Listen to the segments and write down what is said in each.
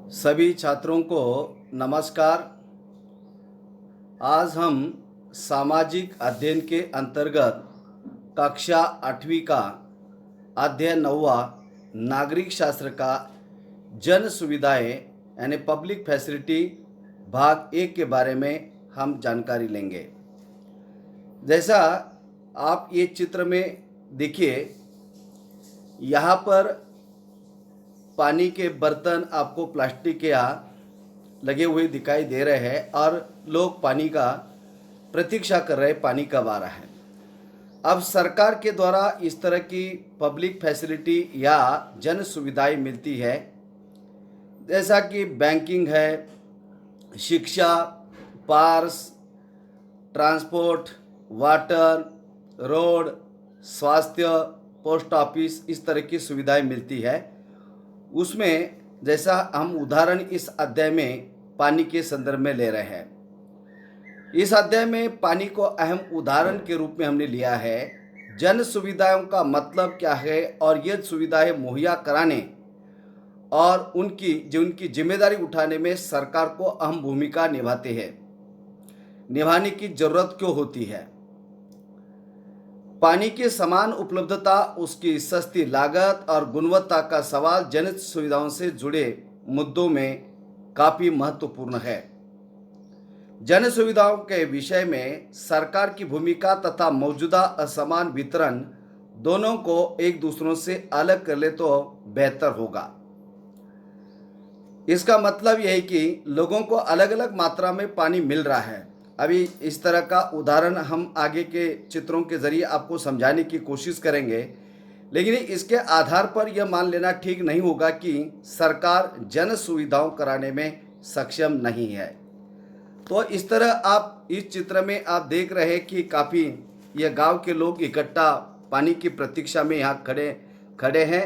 सभी छात्रों को नमस्कार। आज हम सामाजिक अध्ययन के अंतर्गत कक्षा 8वीं का अध्ययन 9वां नागरिक शास्त्र का जन सुविधाएं यानी पब्लिक फैसिलिटी भाग 1 के बारे में हम जानकारी लेंगे। जैसा आप ये चित्र में देखिए, यहाँ पर पानी के बर्तन आपको प्लास्टिक के यहाँ लगे हुए दिखाई दे रहे हैं और लोग पानी का प्रतीक्षा कर रहे हैं, पानी कब आ रहा है। अब सरकार के द्वारा इस तरह की पब्लिक फैसिलिटी या जन सुविधाएं मिलती है, जैसा कि बैंकिंग है, शिक्षा, पार्स, ट्रांसपोर्ट, वाटर, रोड, स्वास्थ्य, पोस्ट ऑफिस, इस तरह की सुविधाएं मिलती है। उसमें जैसा हम उदाहरण इस अध्याय में पानी के संदर्भ में ले रहे हैं। इस अध्याय में पानी को अहम उदाहरण के रूप में हमने लिया है। जन सुविधाओं का मतलब क्या है और ये सुविधाएं मुहैया कराने और उनकी जिम्मेदारी उठाने में सरकार को अहम भूमिका निभाने की जरूरत क्यों होती है। पानी की समान उपलब्धता, उसकी सस्ती लागत और गुणवत्ता का सवाल जन सुविधाओं से जुड़े मुद्दों में काफ़ी महत्वपूर्ण है। जन सुविधाओं के विषय में सरकार की भूमिका तथा मौजूदा असमान वितरण दोनों को एक दूसरों से अलग कर ले तो बेहतर होगा। इसका मतलब यह है कि लोगों को अलग अलग मात्रा में पानी मिल रहा है। अभी इस तरह का उदाहरण हम आगे के चित्रों के जरिए आपको समझाने की कोशिश करेंगे, लेकिन इसके आधार पर यह मान लेना ठीक नहीं होगा कि सरकार जन सुविधाओं कराने में सक्षम नहीं है। तो इस तरह आप इस चित्र में आप देख रहे हैं कि काफ़ी यह गांव के लोग इकट्ठा पानी की प्रतीक्षा में यहाँ खड़े हैं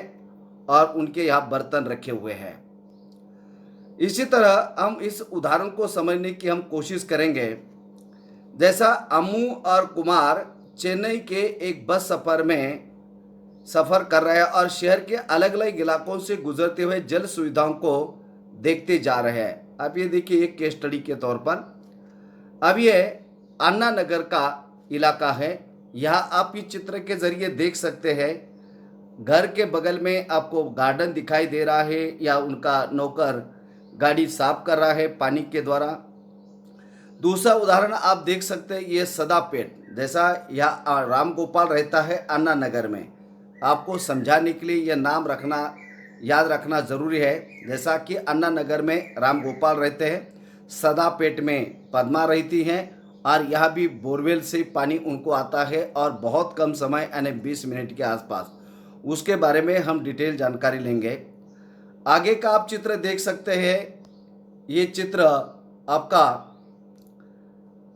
और उनके यहाँ बर्तन रखे हुए हैं। इसी तरह हम इस उदाहरण को समझने की हम कोशिश करेंगे। जैसा अम्मू और कुमार चेन्नई के एक बस सफ़र कर रहे हैं और शहर के अलग अलग इलाकों से गुजरते हुए जल सुविधाओं को देखते जा रहे हैं। अब ये देखिए, एक केस स्टडी के तौर पर अब ये अन्ना नगर का इलाका है। यहाँ आप इस चित्र के जरिए देख सकते हैं, घर के बगल में आपको गार्डन दिखाई दे रहा है या उनका नौकर गाड़ी साफ कर रहा है पानी के द्वारा। दूसरा उदाहरण आप देख सकते हैं, ये सदापेट, जैसा यह राम गोपाल रहता है अन्ना नगर में। आपको समझाने के लिए यह नाम याद रखना ज़रूरी है। जैसा कि अन्ना नगर में राम गोपाल रहते हैं, सदापेट में पद्मा रहती हैं और यहाँ भी बोरवेल से पानी उनको आता है और बहुत कम समय यानी 20 मिनट के आसपास। उसके बारे में हम डिटेल जानकारी लेंगे। आगे का आप चित्र देख सकते हैं, ये चित्र आपका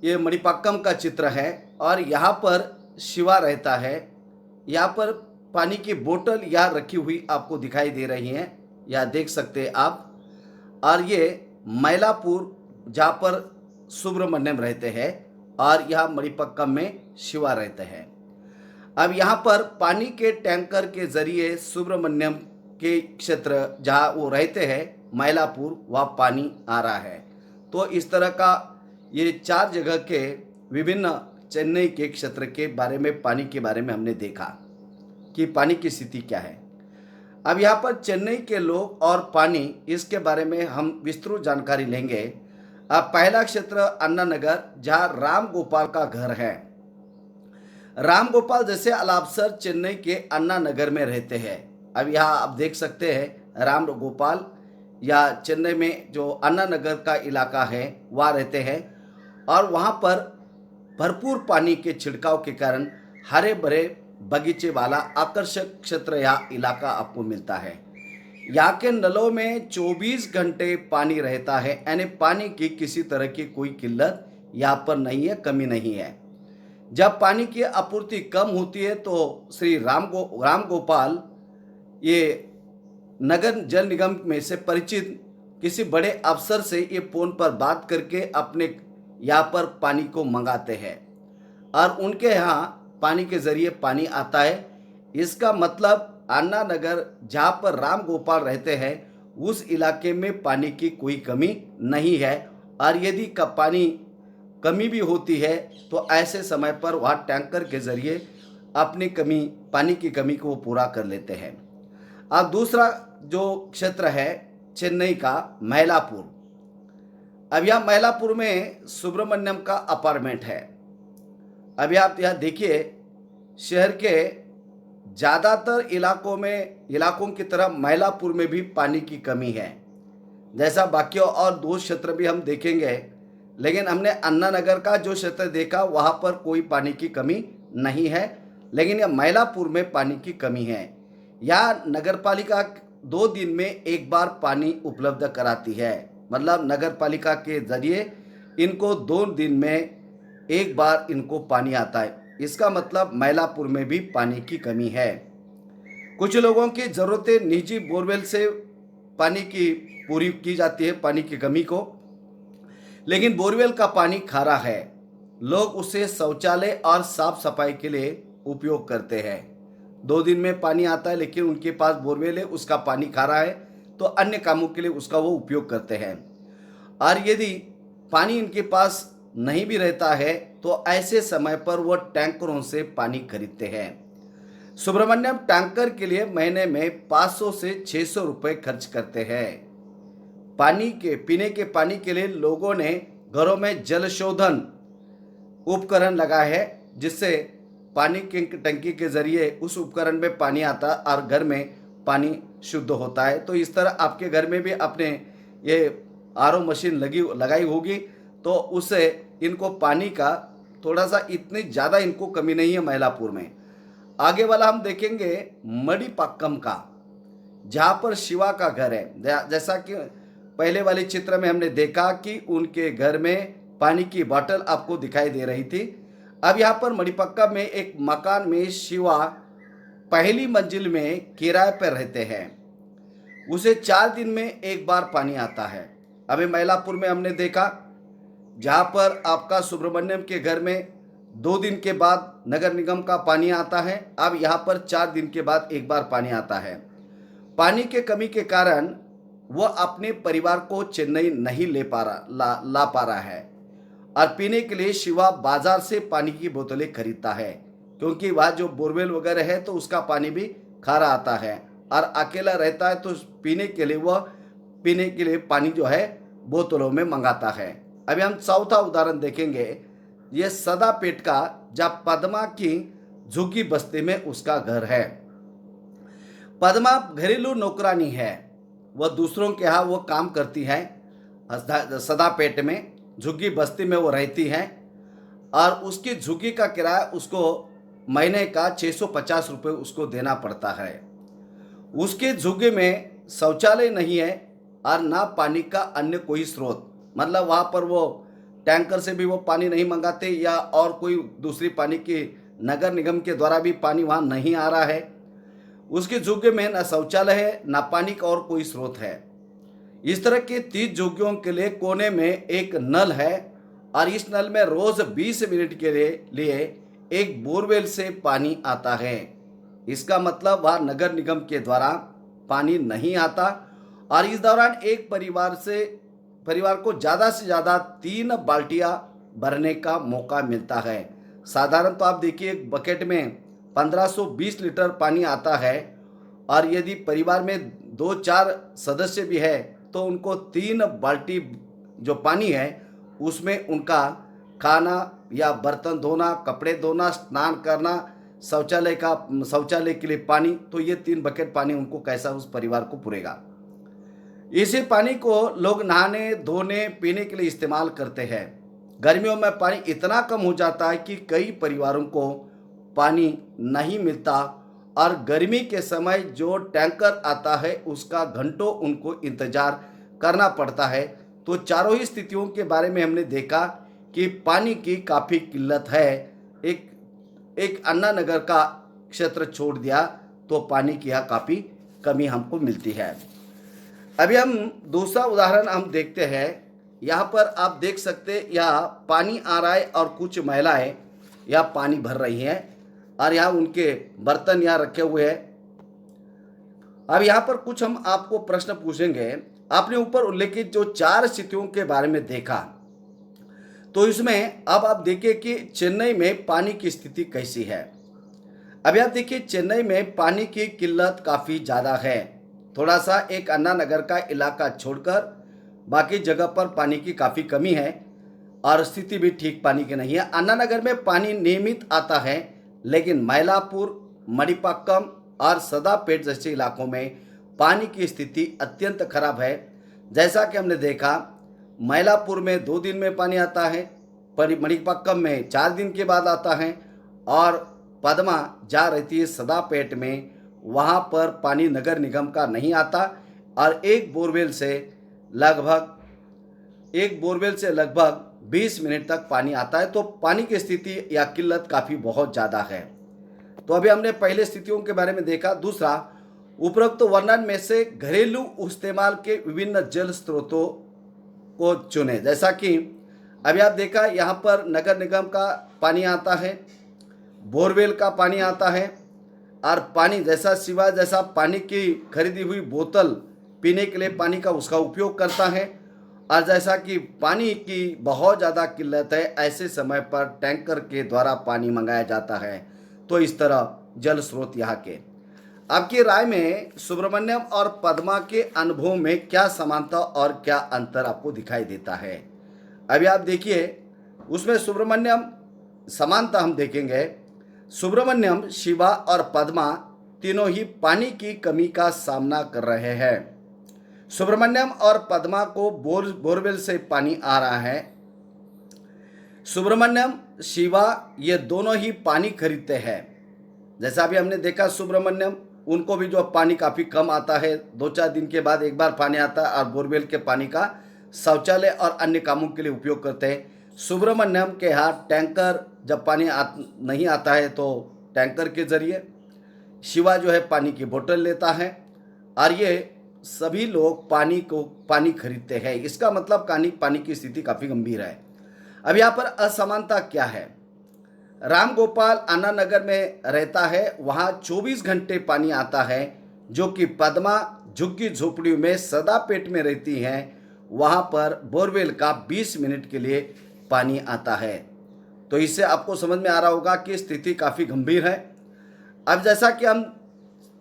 ये मणिपाक्कम का चित्र है और यहाँ पर शिवा रहता है। यहाँ पर पानी की बोतल यहाँ रखी हुई आपको दिखाई दे रही हैं, यहाँ देख सकते हैं आप। और ये मैलापुर जहाँ पर सुब्रमण्यम रहते हैं और यहाँ मणिपक्कम में शिवा रहते हैं। अब यहाँ पर पानी के टैंकर के जरिए सुब्रमण्यम के क्षेत्र जहाँ वो रहते हैं मैलापुर, वहाँ पानी आ रहा है। तो इस तरह का ये 4 जगह के विभिन्न चेन्नई के क्षेत्र के बारे में पानी के बारे में हमने देखा कि पानी की स्थिति क्या है। अब यहाँ पर चेन्नई के लोग और पानी, इसके बारे में हम विस्तृत जानकारी लेंगे। अब पहला क्षेत्र अन्ना नगर, जहाँ राम गोपाल का घर है। राम गोपाल जैसे अलापसर चेन्नई के अन्ना नगर में रहते हैं। अब यहाँ आप देख सकते हैं राम गोपाल या चेन्नई में जो अन्ना नगर का इलाका है वहाँ रहते हैं और वहाँ पर भरपूर पानी के छिड़काव के कारण हरे भरे बगीचे वाला आकर्षक क्षेत्र या इलाका आपको मिलता है। यहाँ के नलों में 24 घंटे पानी रहता है, यानी पानी की किसी तरह की कोई किल्लत यहाँ पर नहीं है, कमी नहीं है। जब पानी की आपूर्ति कम होती है तो श्री राम गोपाल ये नगर जल निगम में से परिचित किसी बड़े अफसर से ये फोन पर बात करके अपने यहाँ पर पानी को मंगाते हैं और उनके यहाँ पानी के जरिए पानी आता है। इसका मतलब अन्ना नगर जहाँ पर राम गोपाल रहते हैं उस इलाके में पानी की कोई कमी नहीं है। और यदि पानी कमी भी होती है तो ऐसे समय पर वह टैंकर के ज़रिए अपनी पानी की कमी को वो पूरा कर लेते हैं। अब दूसरा जो क्षेत्र है चेन्नई का मैलापुर। अब यह मैलापुर में सुब्रमण्यम का अपार्टमेंट है। अभी आप यह देखिए, शहर के ज़्यादातर इलाकों की तरह मैलापुर में भी पानी की कमी है। जैसा बाकी और दो क्षेत्र भी हम देखेंगे, लेकिन हमने अन्ना नगर का जो क्षेत्र देखा वहाँ पर कोई पानी की कमी नहीं है, लेकिन यह मैलापुर में पानी की कमी है। यहाँ नगरपालिका 2 दिन में एक बार पानी उपलब्ध कराती है, मतलब नगरपालिका के ज़रिए इनको 2 दिन में एक बार इनको पानी आता है। इसका मतलब मैलापुर में भी पानी की कमी है। कुछ लोगों की ज़रूरतें निजी बोरवेल से पानी की पूरी की जाती है, पानी की कमी को, लेकिन बोरवेल का पानी खारा है। लोग उसे शौचालय और साफ सफाई के लिए उपयोग करते हैं। 2 दिन में पानी आता है, लेकिन उनके पास बोरवेल है, उसका पानी खारा है, तो अन्य कामों के लिए उसका वो उपयोग करते हैं। और यदि पानी इनके पास नहीं भी रहता है तो ऐसे समय पर वो टैंकरों से पानी खरीदते हैं। सुब्रमण्यम टैंकर के लिए महीने में 500 से 600 रुपये खर्च करते हैं। पीने के पानी के लिए लोगों ने घरों में जल शोधन उपकरण लगाए हैं, जिससे पानी की टंकी के जरिए उस उपकरण में पानी आता और घर में पानी शुद्ध होता है। तो इस तरह आपके घर में भी अपने ये आरओ मशीन लगाई होगी, तो उससे इनको पानी का थोड़ा सा इतनी ज़्यादा इनको कमी नहीं है मैलापुर में। आगे वाला हम देखेंगे मणिपक्कम का, जहाँ पर शिवा का घर है। जैसा कि पहले वाले चित्र में हमने देखा कि उनके घर में पानी की बोतल आपको दिखाई दे रही थी। अब यहाँ पर मणिपक्कम में एक मकान में शिवा पहली मंजिल में किराए पर रहते हैं। उसे 4 दिन में एक बार पानी आता है। अभी मैलापुर में हमने देखा, जहाँ पर आपका सुब्रमण्यम के घर में 2 दिन के बाद नगर निगम का पानी आता है। अब यहाँ पर 4 दिन के बाद एक बार पानी आता है। पानी के कमी के कारण वह अपने परिवार को चेन्नई नहीं ला पा रहा है, और पीने के लिए शिवा बाजार से पानी की बोतलें खरीदता है, क्योंकि वह जो बोरवेल वगैरह है तो उसका पानी भी खारा आता है, और अकेला रहता है तो पीने के लिए पानी जो है बोतलों में मंगाता है। अभी हम चौथा उदाहरण देखेंगे, ये सदापेट का, जहाँ पद्मा की झुग्गी बस्ती में उसका घर है। पद्मा घरेलू नौकरानी है, वह दूसरों के यहाँ वो काम करती है। सदापेट में झुग्गी बस्ती में वो रहती है, और उसकी झुग्गी का किराया उसको महीने का 650 रुपये उसको देना पड़ता है। उसके झुग्गी में शौचालय नहीं है और ना पानी का अन्य कोई स्रोत, मतलब वहाँ पर वो टैंकर से भी वो पानी नहीं मंगाते, या और कोई दूसरी पानी की नगर निगम के द्वारा भी पानी वहाँ नहीं आ रहा है। उसकी झुग्गी में ना शौचालय है, ना पानी का और कोई स्रोत है। इस तरह के 30 झुग्गियों के लिए कोने में एक नल है, और इस नल में रोज 20 मिनट के लिए एक बोरवेल से पानी आता है। इसका मतलब वहाँ नगर निगम के द्वारा पानी नहीं आता, और इस दौरान एक परिवार को ज़्यादा से ज़्यादा 3 बाल्टियाँ भरने का मौका मिलता है। साधारण तो आप देखिए एक बकेट में 1520 लीटर पानी आता है, और यदि परिवार में 2-4 सदस्य भी है तो उनको 3 बाल्टी जो पानी है उसमें उनका खाना या बर्तन धोना, कपड़े धोना, स्नान करना, शौचालय के लिए पानी, तो ये 3 बकेट पानी उनको कैसा उस परिवार को पूरेगा। इसी पानी को लोग नहाने, धोने, पीने के लिए इस्तेमाल करते हैं। गर्मियों में पानी इतना कम हो जाता है कि कई परिवारों को पानी नहीं मिलता, और गर्मी के समय जो टैंकर आता है उसका घंटों उनको इंतजार करना पड़ता है। तो चारों ही स्थितियों के बारे में हमने देखा कि पानी की काफ़ी किल्लत है। एक अन्ना नगर का क्षेत्र छोड़ दिया तो पानी की यहाँ काफ़ी कमी हमको मिलती है। अभी हम दूसरा उदाहरण हम देखते हैं। यहाँ पर आप देख सकते, यहाँ पानी आ रहा है और कुछ महिलाएं यहाँ पानी भर रही हैं, और यहाँ उनके बर्तन यहाँ रखे हुए हैं। अब यहाँ पर कुछ हम आपको प्रश्न पूछेंगे। आपने ऊपर उल्लेखित जो 4 स्थितियों के बारे में देखा, तो इसमें अब आप देखिए कि चेन्नई में पानी की स्थिति कैसी है। अभी आप देखिए चेन्नई में पानी की किल्लत काफ़ी ज़्यादा है। थोड़ा सा एक अन्ना नगर का इलाका छोड़कर बाकी जगह पर पानी की काफ़ी कमी है और स्थिति भी ठीक पानी की नहीं है। अन्ना नगर में पानी नियमित आता है, लेकिन मैलापुर, मणिपाक्कम और सदापेट जैसे इलाकों में पानी की स्थिति अत्यंत खराब है। जैसा कि हमने देखा, मैलापुर में 2 दिन में पानी आता है, मणिपाक्कम में 4 दिन के बाद आता है और पद्मा जा रहती है सदापेट में, वहाँ पर पानी नगर निगम का नहीं आता और एक बोरवेल से लगभग 20 मिनट तक पानी आता है। तो पानी की स्थिति या किल्लत काफ़ी बहुत ज़्यादा है। तो अभी हमने पहले स्थितियों के बारे में देखा। दूसरा, उपरोक्त वर्णन में से घरेलू इस्तेमाल के विभिन्न जल स्रोतों को चुने। जैसा कि अभी आप देखा, यहाँ पर नगर निगम का पानी आता है, बोरवेल का पानी आता है और पानी जैसा सिवा जैसा पानी की खरीदी हुई बोतल पीने के लिए पानी का उसका उपयोग करता है। और जैसा कि पानी की बहुत ज़्यादा किल्लत है, ऐसे समय पर टैंकर के द्वारा पानी मंगाया जाता है। तो इस तरह जल स्रोत यहाँ के। आपकी राय में सुब्रमण्यम और पद्मा के अनुभव में क्या समानता और क्या अंतर आपको दिखाई देता है? अभी आप देखिए, उसमें सुब्रमण्यम समानता हम देखेंगे। सुब्रमण्यम, शिवा और पद्मा तीनों ही पानी की कमी का सामना कर रहे हैं। सुब्रमण्यम और पद्मा को बोरवेल से पानी आ रहा है। सुब्रमण्यम, शिवा ये दोनों ही पानी खरीदते हैं। जैसा भी हमने देखा, सुब्रमण्यम उनको भी जो पानी काफ़ी कम आता है, 2-4 दिन के बाद एक बार पानी आता है और बोरवेल के पानी का शौचालय और अन्य कामों के लिए उपयोग करते हैं। सुब्रमण्यम के हाथ टैंकर जब पानी नहीं आता है तो टैंकर के ज़रिए, शिवा जो है पानी की बोतल लेता है और ये सभी लोग पानी खरीदते हैं। इसका मतलब पानी की स्थिति काफ़ी गंभीर है। अब यहाँ पर असमानता क्या है? राम गोपाल अन्ना नगर में रहता है, वहाँ 24 घंटे पानी आता है, जो कि पद्मा झुग्गी झोपड़ी में सदापेट में रहती हैं, वहाँ पर बोरवेल का 20 मिनट के लिए पानी आता है। तो इससे आपको समझ में आ रहा होगा कि स्थिति काफ़ी गंभीर है। अब जैसा कि हम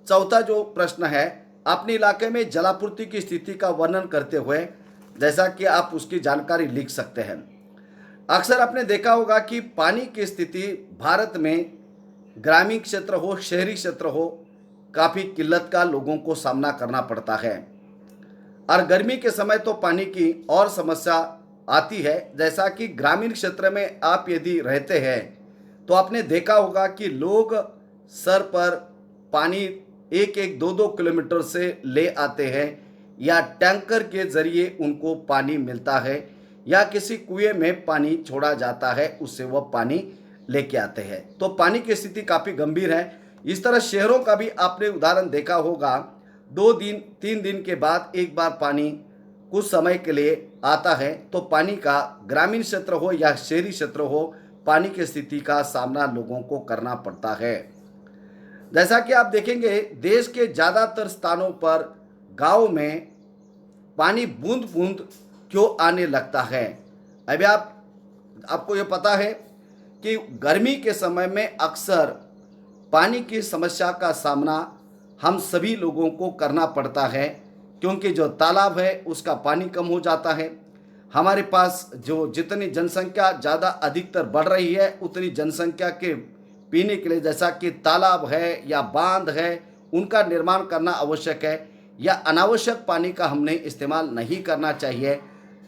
चौथा जो प्रश्न है, अपने इलाके में जलापूर्ति की स्थिति का वर्णन करते हुए जैसा कि आप उसकी जानकारी लिख सकते हैं। अक्सर आपने देखा होगा कि पानी की स्थिति भारत में ग्रामीण क्षेत्र हो, शहरी क्षेत्र हो, काफ़ी किल्लत का लोगों को सामना करना पड़ता है और गर्मी के समय तो पानी की और समस्या आती है। जैसा कि ग्रामीण क्षेत्र में आप यदि रहते हैं तो आपने देखा होगा कि लोग सर पर पानी 1-1, 2-2 किलोमीटर से ले आते हैं या टैंकर के ज़रिए उनको पानी मिलता है या किसी कुएं में पानी छोड़ा जाता है, उससे वह पानी लेके आते हैं। तो पानी की स्थिति काफ़ी गंभीर है। इस तरह शहरों का भी आपने उदाहरण देखा होगा, 2 दिन 3 दिन के बाद एक बार पानी कुछ समय के लिए आता है। तो पानी का ग्रामीण क्षेत्र हो या शहरी क्षेत्र हो, पानी की स्थिति का सामना लोगों को करना पड़ता है। जैसा कि आप देखेंगे, देश के ज़्यादातर स्थानों पर गाँव में पानी बूंद बूंद क्यों आने लगता है? अभी आपको ये पता है कि गर्मी के समय में अक्सर पानी की समस्या का सामना हम सभी लोगों को करना पड़ता है, क्योंकि जो तालाब है उसका पानी कम हो जाता है। हमारे पास जो जितनी जनसंख्या ज़्यादा अधिकतर बढ़ रही है, उतनी जनसंख्या के पीने के लिए जैसा कि तालाब है या बांध है, उनका निर्माण करना आवश्यक है या अनावश्यक पानी का हमने इस्तेमाल नहीं करना चाहिए,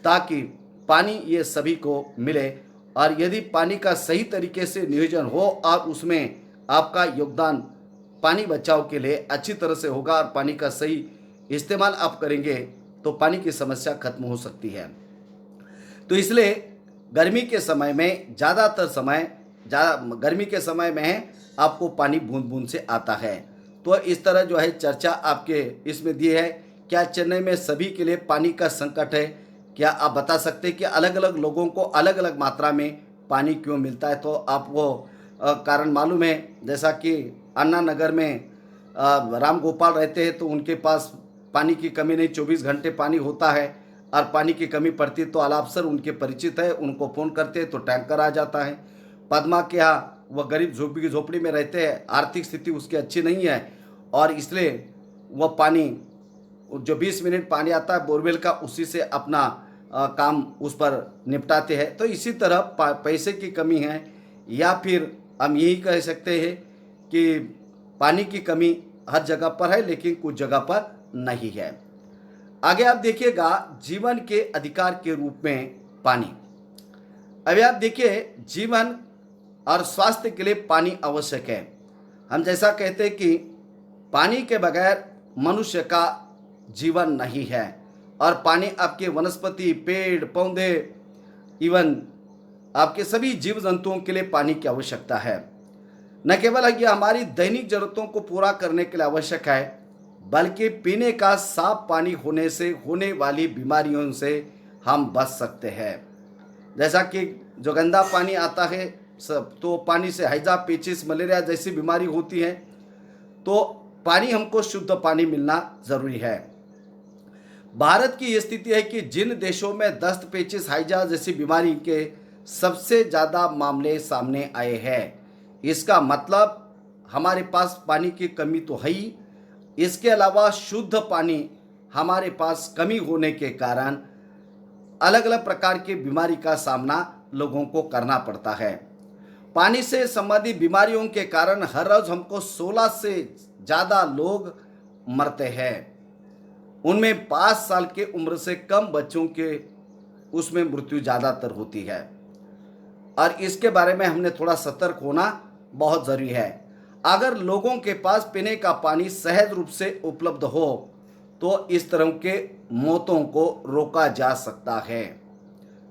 ताकि पानी ये सभी को मिले। और यदि पानी का सही तरीके से नियोजन हो और उसमें आपका योगदान पानी बचाव के लिए अच्छी तरह से होगा और पानी का सही इस्तेमाल आप करेंगे, तो पानी की समस्या खत्म हो सकती है। तो इसलिए गर्मी के समय में गर्मी के समय में आपको पानी बूंद बूंद से आता है। तो इस तरह जो है चर्चा आपके इसमें दी है। क्या चेन्नई में सभी के लिए पानी का संकट है? क्या आप बता सकते हैं कि अलग अलग लोगों को अलग अलग मात्रा में पानी क्यों मिलता है? तो आप वो कारण मालूम है, जैसा कि अन्ना नगर में राम गोपाल रहते हैं तो उनके पास पानी की कमी नहीं, 24 घंटे पानी होता है, और पानी की कमी पड़ती है तो अलापसर उनके परिचित है, उनको फ़ोन करते हैं तो टैंकर आ जाता है। पद्मा के यहाँ वह गरीब झोपड़ी में रहते हैं, आर्थिक स्थिति उसकी अच्छी नहीं है, और इसलिए वह पानी जो 20 मिनट पानी आता है बोरवेल का, उसी से अपना काम उस पर निपटाते हैं। तो इसी तरह पैसे की कमी है, या फिर हम यही कह सकते हैं कि पानी की कमी हर जगह पर है लेकिन कुछ जगह पर नहीं है। आगे आप देखिएगा जीवन के अधिकार के रूप में पानी। अभी आप देखिए जीवन और स्वास्थ्य के लिए पानी आवश्यक है। हम जैसा कहते हैं कि पानी के बगैर मनुष्य का जीवन नहीं है, और पानी आपके वनस्पति, पेड़ पौधे, इवन आपके सभी जीव जंतुओं के लिए पानी की आवश्यकता है। न केवल ये हमारी दैनिक जरूरतों को पूरा करने के लिए आवश्यक है, बल्कि पीने का साफ पानी होने से होने वाली बीमारियों से हम बच सकते हैं। जैसा कि जो गंदा पानी आता है सब, तो पानी से हैजा, पेचिस, मलेरिया जैसी बीमारी होती है, तो पानी हमको शुद्ध पानी मिलना ज़रूरी है। भारत की ये स्थिति है कि जिन देशों में दस्त, पेचिस, हैजा जैसी बीमारी के सबसे ज़्यादा मामले सामने आए हैं, इसका मतलब हमारे पास पानी की कमी तो है ही, इसके अलावा शुद्ध पानी हमारे पास कमी होने के कारण अलग अलग प्रकार की बीमारी का सामना लोगों को करना पड़ता है। पानी से संबंधित बीमारियों के कारण हर रोज हमको 16 से ज़्यादा लोग मरते हैं। उनमें 5 साल के उम्र से कम बच्चों के उसमें मृत्यु ज़्यादातर होती है, और इसके बारे में हमने थोड़ा सतर्क होना बहुत ज़रूरी है। अगर लोगों के पास पीने का पानी सहज रूप से उपलब्ध हो तो इस तरह के मौतों को रोका जा सकता है।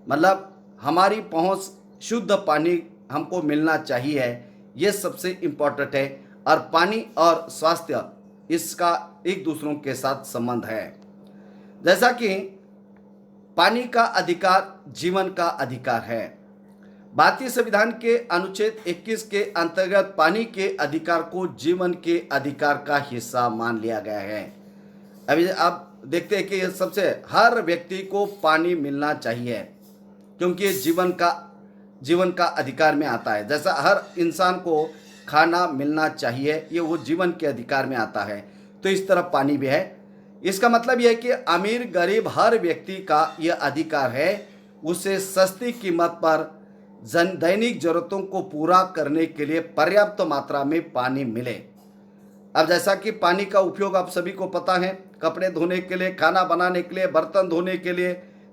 मतलब हमारी पहुंच शुद्ध पानी हमको मिलना चाहिए, ये सबसे इम्पोर्टेंट है। और पानी और स्वास्थ्य इसका एक दूसरों के साथ संबंध है। जैसा कि पानी का अधिकार जीवन का अधिकार है। भारतीय संविधान के अनुच्छेद 21 के अंतर्गत पानी के अधिकार को जीवन के अधिकार का हिस्सा मान लिया गया है। अभी आप देखते हैं कि ये सबसे हर व्यक्ति को पानी मिलना चाहिए, क्योंकि ये जीवन का अधिकार में आता है। जैसा हर इंसान को खाना मिलना चाहिए, ये वो जीवन के अधिकार में आता है, तो इस तरह पानी भी है। इसका मतलब यह है कि अमीर गरीब हर व्यक्ति का यह अधिकार है, उसे सस्ती कीमत पर दैनिक जरूरतों को पूरा करने के लिए पर्याप्त मात्रा में पानी मिले। अब जैसा कि पानी का उपयोग आप सभी को पता है, कपड़े धोने के लिए, खाना बनाने के लिए, बर्तन धोने के लिए,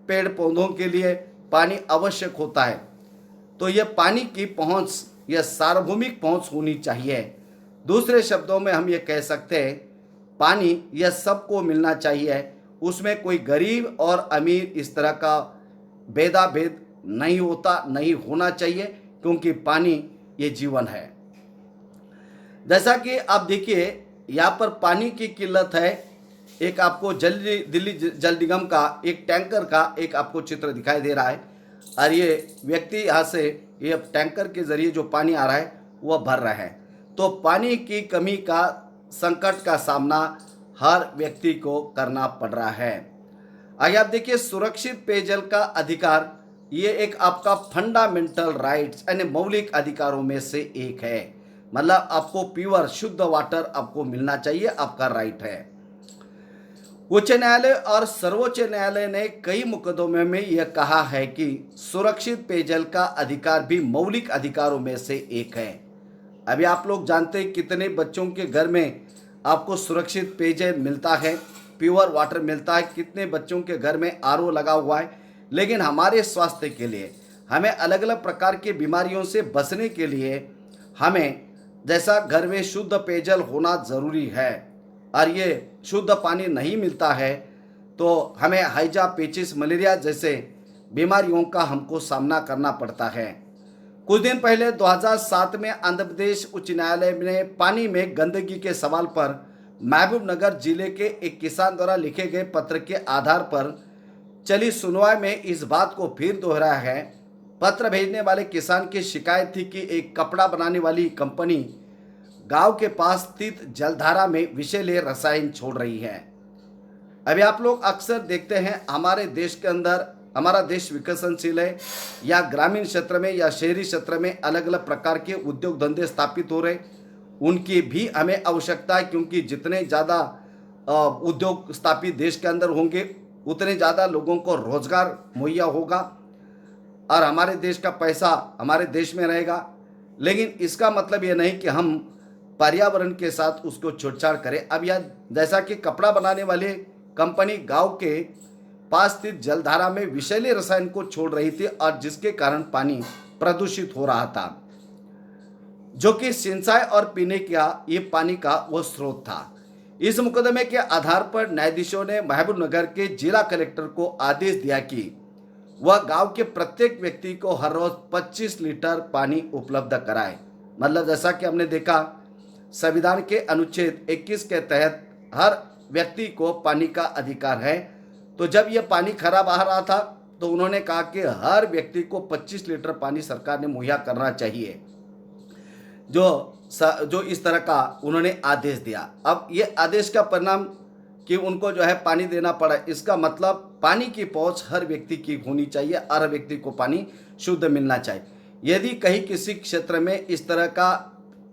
पेड़ पौधों के लिए पानी आवश्यक होता है। तो यह पानी की पहुंच, यह सार्वभौमिक पहुंच होनी चाहिए। दूसरे शब्दों में हम ये कह सकते हैं, पानी यह सबको मिलना चाहिए, उसमें कोई गरीब और अमीर इस तरह का भेदाभेद नहीं होता, नहीं होना चाहिए, क्योंकि पानी ये जीवन है। जैसा कि आप देखिए यहाँ पर पानी की किल्लत है। एक आपको दिल्ली जल निगम का एक टैंकर का एक आपको चित्र दिखाई दे रहा है, और ये व्यक्ति यहाँ से ये टैंकर के जरिए जो पानी आ रहा है वह भर रहा है। तो पानी की कमी का संकट का सामना हर व्यक्ति को करना पड़ रहा है। आगे आप देखिए सुरक्षित पेयजल का अधिकार, ये एक आपका फंडामेंटल राइट्स यानी मौलिक अधिकारों में से एक है। मतलब आपको प्योर शुद्ध वाटर आपको मिलना चाहिए, आपका राइट है। उच्च न्यायालय और सर्वोच्च न्यायालय ने कई मुकदमों में यह कहा है कि सुरक्षित पेयजल का अधिकार भी मौलिक अधिकारों में से एक है। अभी आप लोग जानते हैं कितने बच्चों के घर में आपको सुरक्षित पेयजल मिलता है, प्योर वाटर मिलता है, कितने बच्चों के घर में आरओ लगा हुआ है। लेकिन हमारे स्वास्थ्य के लिए, हमें अलग अलग प्रकार की बीमारियों से बचने के लिए हमें जैसा घर में शुद्ध पेयजल होना ज़रूरी है, और ये शुद्ध पानी नहीं मिलता है तो हमें हैजा, पेचिस, मलेरिया जैसे बीमारियों का हमको सामना करना पड़ता है। कुछ दिन पहले 2007 में आंध्र प्रदेश उच्च न्यायालय ने पानी में गंदगी के सवाल पर महबूबनगर जिले के एक किसान द्वारा लिखे गए पत्र के आधार पर चली सुनवाई में इस बात को फिर दोहराया है। पत्र भेजने वाले किसान की शिकायत थी कि एक कपड़ा बनाने वाली कंपनी गांव के पास स्थित जलधारा में विषैले रसायन छोड़ रही है। अभी आप लोग अक्सर देखते हैं हमारे देश के अंदर, हमारा देश विकसनशील है, या ग्रामीण क्षेत्र में या शहरी क्षेत्र में अलग अलग प्रकार के उद्योग धंधे स्थापित हो रहे, उनकी भी हमें आवश्यकता है, क्योंकि जितने ज़्यादा उद्योग स्थापित देश के अंदर होंगे उतने ज़्यादा लोगों को रोजगार मुहैया होगा और हमारे देश का पैसा हमारे देश में रहेगा। लेकिन इसका मतलब ये नहीं कि हम पर्यावरण के साथ उसको छेड़छाड़ करें। अब यह जैसा कि कपड़ा बनाने वाले कंपनी गांव के पास स्थित जलधारा में विषैले रसायन को छोड़ रही थी और जिसके कारण पानी प्रदूषित हो रहा था, जो कि सिंचाई और पीने का ये पानी का वो स्रोत था। इस मुकदमे के आधार पर न्यायाधीशों ने महबूबनगर के जिला कलेक्टर को आदेश दिया कि वह गांव के प्रत्येक व्यक्ति को हर रोज 25 लीटर पानी उपलब्ध कराए। मतलब जैसा कि हमने देखा, संविधान के अनुच्छेद 21 के तहत हर व्यक्ति को पानी का अधिकार है। तो जब यह पानी खराब आ रहा था तो उन्होंने कहा कि हर व्यक्ति को 25 लीटर पानी सरकार ने मुहैया करना चाहिए, जो इस तरह का उन्होंने आदेश दिया। अब ये आदेश का परिणाम कि उनको जो है पानी देना पड़ा, इसका मतलब पानी की पहुंच हर व्यक्ति की होनी चाहिए, हर व्यक्ति को पानी शुद्ध मिलना चाहिए। यदि कहीं किसी क्षेत्र में इस तरह का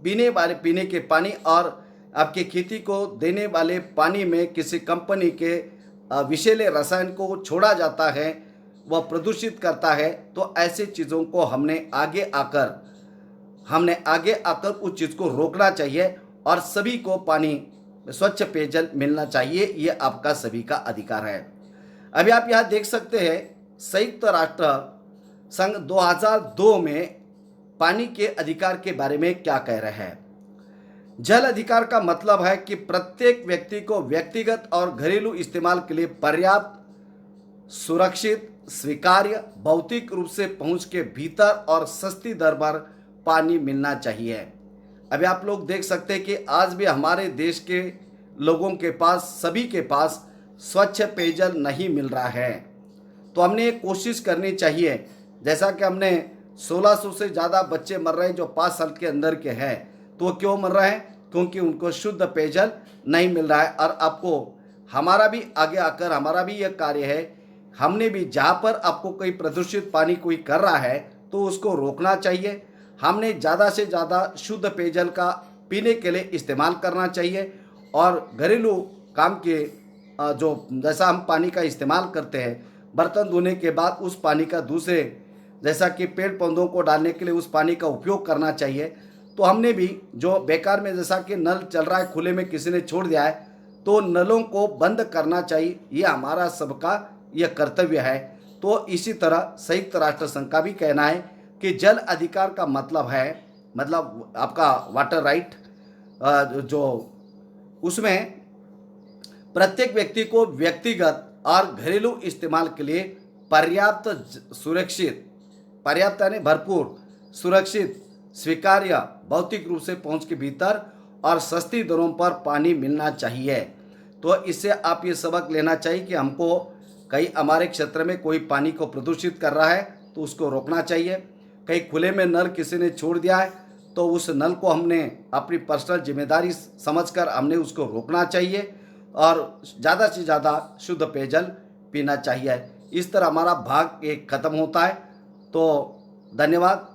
पीने के पानी और आपके खेती को देने वाले पानी में किसी कंपनी के विषैले रसायन को छोड़ा जाता है, वह प्रदूषित करता है, तो ऐसी चीज़ों को हमने आगे आकर उस चीज़ को रोकना चाहिए और सभी को पानी, स्वच्छ पेयजल मिलना चाहिए। ये आपका सभी का अधिकार है। अभी आप यहाँ देख सकते हैं, संयुक्त राष्ट्र संघ 2002 में पानी के अधिकार के बारे में क्या कह रहे हैं। जल अधिकार का मतलब है कि प्रत्येक व्यक्ति को व्यक्तिगत और घरेलू इस्तेमाल के लिए पर्याप्त, सुरक्षित, स्वीकार्य, भौतिक रूप से पहुंच के भीतर और सस्ती दर पर पानी मिलना चाहिए। अभी आप लोग देख सकते हैं कि आज भी हमारे देश के लोगों के पास, सभी के पास स्वच्छ पेयजल नहीं मिल रहा है। तो हमने एक कोशिश करनी चाहिए, जैसा कि हमने 1600 से ज़्यादा बच्चे मर रहे हैं जो 5 साल के अंदर के हैं। तो क्यों मर रहे हैं? क्योंकि उनको शुद्ध पेयजल नहीं मिल रहा है। और आपको हमारा भी आगे आकर हमारा भी यह कार्य है, हमने भी जहाँ पर आपको कोई प्रदूषित पानी कोई कर रहा है तो उसको रोकना चाहिए। हमने ज़्यादा से ज़्यादा शुद्ध पेयजल का पीने के लिए इस्तेमाल करना चाहिए और घरेलू काम के जो जैसा हम पानी का इस्तेमाल करते हैं, बर्तन धोने के बाद उस पानी का दूसरे, जैसा कि पेड़ पौधों को डालने के लिए उस पानी का उपयोग करना चाहिए। तो हमने भी जो बेकार में, जैसा कि नल चल रहा है खुले में किसी ने छोड़ दिया है, तो नलों को बंद करना चाहिए। ये हमारा सबका यह कर्तव्य है। तो इसी तरह संयुक्त राष्ट्र संघ का भी कहना है कि जल अधिकार का मतलब है, मतलब आपका वाटर राइट, जो उसमें प्रत्येक व्यक्ति को व्यक्तिगत और घरेलू इस्तेमाल के लिए पर्याप्त, सुरक्षित, पर्याप्त यानी भरपूर, सुरक्षित, स्वीकार्य, भौतिक रूप से पहुंच के भीतर और सस्ती दरों पर पानी मिलना चाहिए। तो इससे आप ये सबक लेना चाहिए कि हमको कहीं हमारे क्षेत्र में कोई पानी को प्रदूषित कर रहा है तो उसको रोकना चाहिए। कहीं खुले में नल किसी ने छोड़ दिया है तो उस नल को हमने अपनी पर्सनल जिम्मेदारी समझकर हमने उसको रोकना चाहिए और ज़्यादा से ज़्यादा शुद्ध पेयजल पीना चाहिए। इस तरह हमारा भाग एक ख़त्म होता है। तो धन्यवाद।